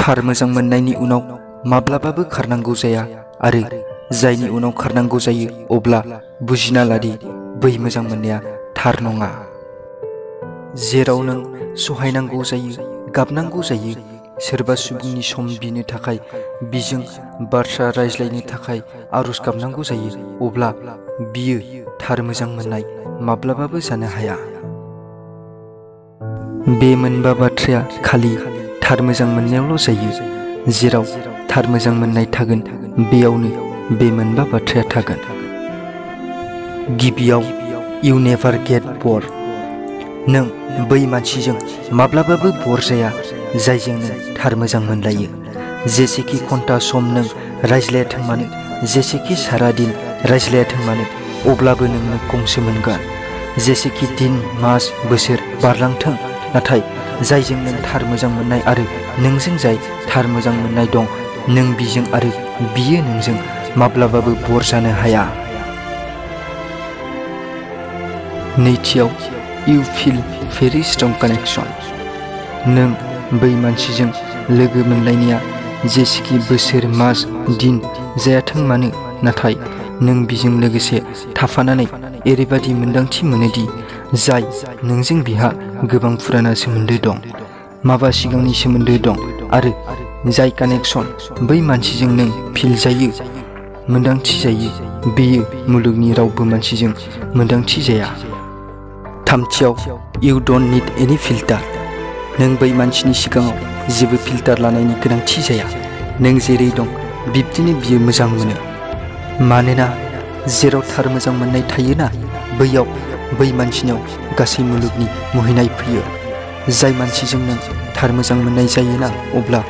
थार मोजां मोननायनि उनाव माब्लाबाबो खारनांगौ जाया आरो जायनि उनाव खारनांगौ जायो अब्ला बुजिना लादि बै मोजां मोननाया थार नङा। जेराव नों सहायनांगौ जायो, गाबनांगौ जायो, सोरबा सुबुंनि सम बिनो थाखाय बिजों बाथ्रा रायज्लायनो थाखाय आरज गाबनांगौ जायो, अब्ला बियो थार मोजां मोननाय माब्लाबाबो जानो हाया। बे मोनबा बाथ्राया खालि थार मोजां मोननायावल' जायो। जेराव थार मोजां मोननाय थागोन बेयावनो बे मोनबा बाथ्राया थागोन। गिबियाव, इउ नेभार गेट बोर। नों बै मानसिजों माब्लाबाबो बोर जाया जायजों नों थार मोजां मोनलायो। जेसेखि घन्टा सम नों रायज्लायाथों मानो, जेसेखि सारा दिन रायज्लायाथों मानो, अब्लाबो नोंनो गंसो मोनगोन। जेसेखि दिन, मास, बोसोर बारलांथों, नाथाय जायजों नों थार मोजां मोननाय आरो नोंजों जाय थार मोजां मोननाय दं, नों बिजों आरो बियो नोंजों माब्लाबाबो बोर जानो हाया। नैथियाव, you feel very strong connection. नों बै मानसिजों लोगो मोनलायनाया जेसेखि बोसोर, मास, दिन जायाथों मानो, नाथाय नों बिजों लोगोसे थाफानानै ओरैबादि मोन्दांथि मोनोदि जाय नोंजों बिहा गोबां फुराना सोमोन्दो दं, माबा सिगांनि सोमोन्दो दं, आरो जाय कानेक्शन बै मानसिजों नों फिल जायो, मोन्दांथि जायो, बेयो मुलुगनि रावबो मानसिजों मोन्दांथि जाया। थामथियाव, इउ डन्ट निड एनि फिल्टार। नों बै मानसिनि सिगाङाव जेबो फिल्टार लानायनि गोनांथि जाया। नों जेरै दं बिब्दिनो बियो मोजां मोनो। मानोना जेराव थार मोजां मोननाय थायोना, बैयाव बै मानसिनाव गासै मुलुगनि मुहिनाय फैयो। जाय मानसिजों नों थार मोजां मोननाय जायोना, अब्ला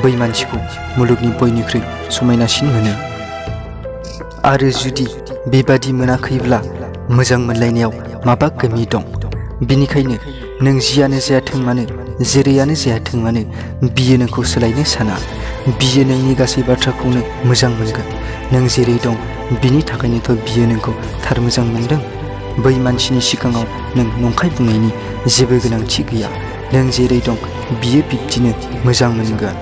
बै मानसिखौ मुलुगनि बयनिख्रुइ समायनासिन मोनो। आरो जुदि बेबादि मोनाखैब्ला मोजां मोनलायनायाव माबा कमी दं। बेनिखायनो नों जियानो जायाथों मानो, जेरैयानो जायाथों मानो, बियो नोंखौ सोलायनो साना। बियो नोंनि गासै बाथ्राखौनो मोजां मोनगोन। नों जेरै दं बिनि थाखायनोथ' बियो नोंखौ थार मोजां मोनदों। बै मानसिनि सिगाङाव नों नंखाय बुंनायनि जेबो गोनांथि गैया। नों जेरै दं बियो बिब्दिनो मोजां मोनगोन।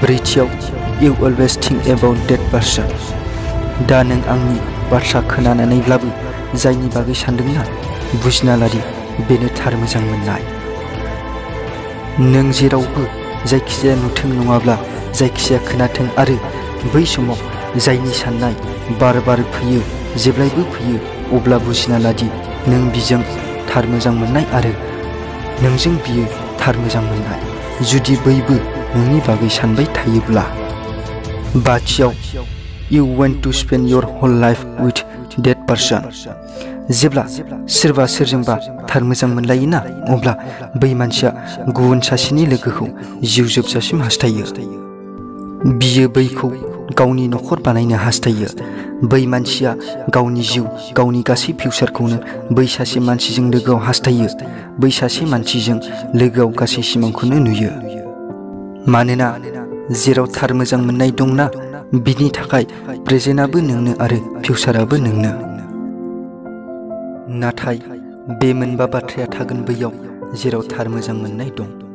ब्रैथियाव, you always think about that person. दा नों आंनि बाथ्रा खोनानानैब्लाबो जायनि बागै सानदोंना, बुजिना लादि बेनो थार मोजां मोननाय। नों जेरावबो जायखिजाया नुथों नङाब्ला जायखिजाया खोनाथों आरो बै समाव जायनि साननाय बार बार फैयो, जेब्लायबो फैयो, अब्ला बुजिना लादि नों बिजों थार मोजां मोननाय आरो नोंजों बियो थार मोजां मोननाय, जुदि बैबो नोंनि बागै सानबाय थायोब्ला। बाथियाव, you want to spend your whole life with that person. जेब्ला सोरबा सोरजोंबा थार मोजां मोनलायोना, अब्ला बै मानसिया गुबुन सासेनि लोगोखौ जिउ जोबजासिम हास्थायो। बियो बैखौ गावनि नखर बानायनो हास्थायो। बै मानसिया गावनि जिउ, गावनि गासै फिउचारखौनो बै सासे मानसिजों लोगोआव हास्थायो। बै सासे मानसिजों लोगोआव गासै सिमांखौनो नुयो। मानोना जेराव थार मोजां मोननाय दंना, बिनि थाखाय प्रेजेन्टआबो नोंनो आरो फिउचाराबो नोंनो। नाथाय बे मोनबा बाथ्राया थागोन बैयाव जेराव थार मोजां मोननाय दं।